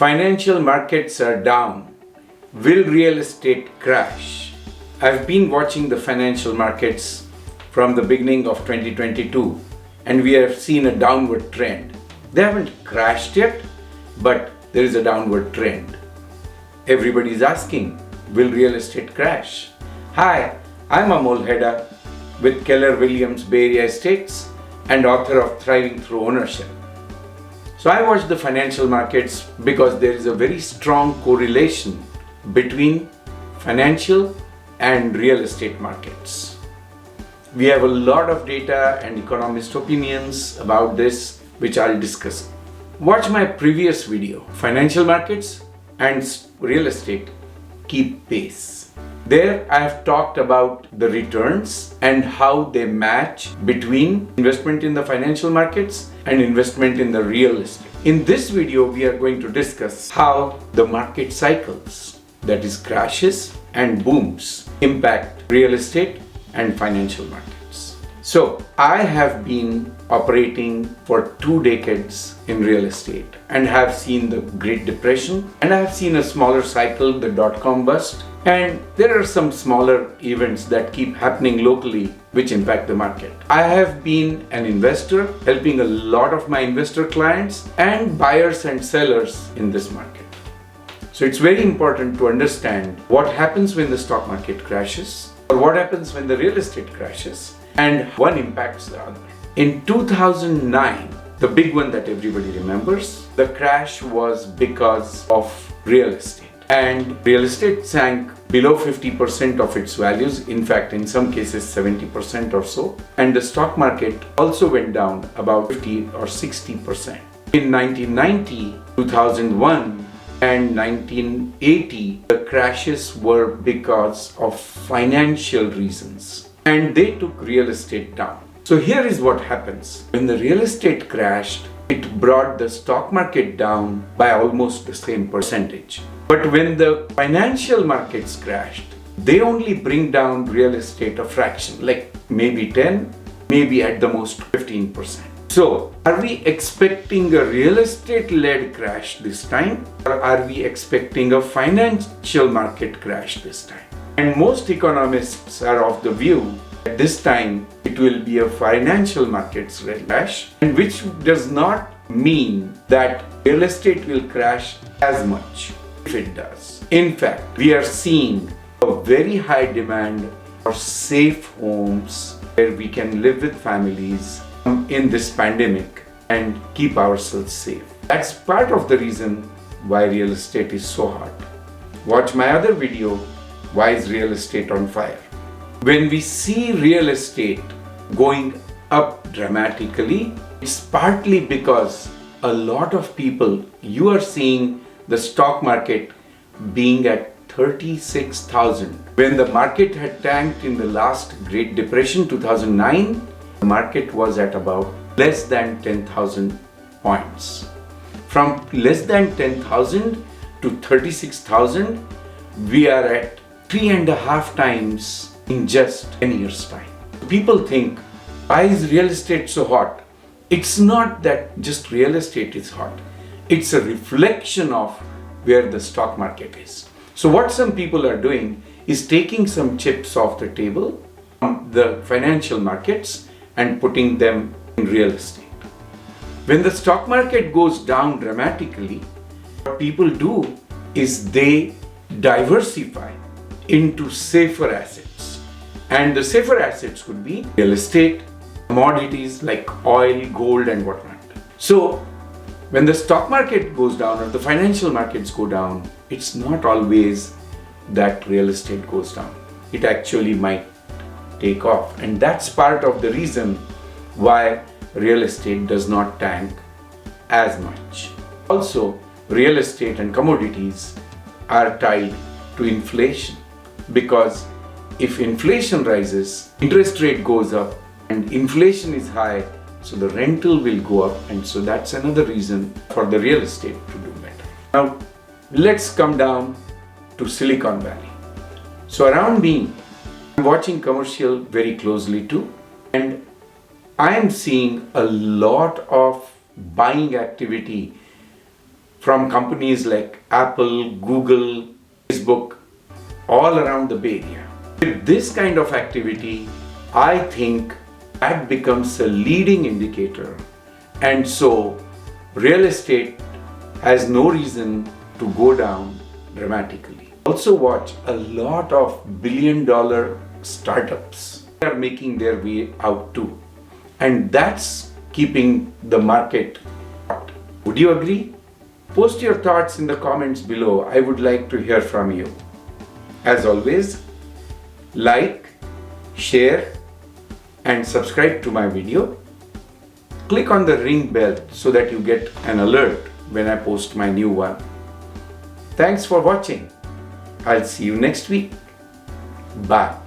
Financial markets are down. Will real estate crash? I've been watching the financial markets from the beginning of 2022 and we have seen a downward trend. They haven't crashed yet, but there is a downward trend. Everybody is asking, will real estate crash? Hi, I'm Amol Heda with Keller Williams Bay Area Estates and author of Thriving Through Ownership. So I watch the financial markets because there is a very strong correlation between financial and real estate markets. We have a lot of data and economist opinions about this, which I'll discuss. Watch my previous video, Financial Markets and Real Estate Keep Pace. There I have talked about the returns and how they match between investment in the financial markets and investment in the real estate. In this video, we are going to discuss how the market cycles, that is crashes and booms, impact real estate and financial markets. So I have been operating for 2 decades in real estate and have seen the Great Depression and I have seen a smaller cycle, the dot-com bust. And there are some smaller events that keep happening locally which impact the market. I have been an investor helping a lot of my investor clients and buyers and sellers in this market. So it's very important to understand what happens when the stock market crashes or what happens when the real estate crashes and one impacts the other. In 2009, the big one that everybody remembers, the crash was because of real estate. And real estate sank below 50% of its values, in fact in some cases 70% or so, and the stock market also went down about 50 or 60%. In 1990, 2001 and 1980, the crashes were because of financial reasons and they took real estate down. So here is what happens. When the real estate crashed, it brought the stock market down by almost the same percentage. But when the financial markets crashed, they only bring down real estate a fraction, like maybe 10, maybe at the most 15%. So, are we expecting a real estate-led crash this time, or are we expecting a financial market crash this time? And most economists are of the view that this time it will be a financial markets crash, and which does not mean that real estate will crash as much. If it does. In fact, we are seeing a very high demand for safe homes where we can live with families in this pandemic and keep ourselves safe. That's part of the reason why real estate is so hot. Watch my other video, Why is Real Estate on Fire? When we see real estate going up dramatically, it's partly because a lot of people, you are seeing the stock market being at 36,000. When the market had tanked in the last Great Depression, 2009, the market was at about less than 10,000 points. From less than 10,000 to 36,000, we are at 3.5 times in just 10 years' time. People think, why is real estate so hot? It's not that just real estate is hot. It's a reflection of where the stock market is. So what some people are doing is taking some chips off the table from the financial markets and putting them in real estate. When the stock market goes down dramatically, what people do is they diversify into safer assets. And the safer assets could be real estate, commodities like oil, gold and whatnot. So when the stock market goes down or the financial markets go down, it's not always that real estate goes down. It actually might take off. And that's part of the reason why real estate does not tank as much. Also, real estate and commodities are tied to inflation because if inflation rises, interest rate goes up and inflation is high, so the rental will go up, and so that's another reason for the real estate to do better. Now, let's come down to Silicon Valley. So around me, I'm watching commercial very closely too, and I am seeing a lot of buying activity from companies like Apple, Google, Facebook, all around the Bay Area. With this kind of activity, I think that becomes a leading indicator, and so real estate has no reason to go down dramatically. Also watch a lot of billion-dollar startups are making their way out too, and that's keeping the market hot. Would you agree? Post your thoughts in the comments below. I would like to hear from you. As always, like, share, and subscribe to my video. Click on the ring bell so that you get an alert when I post my new one. Thanks for watching. I'll see you next week. Bye.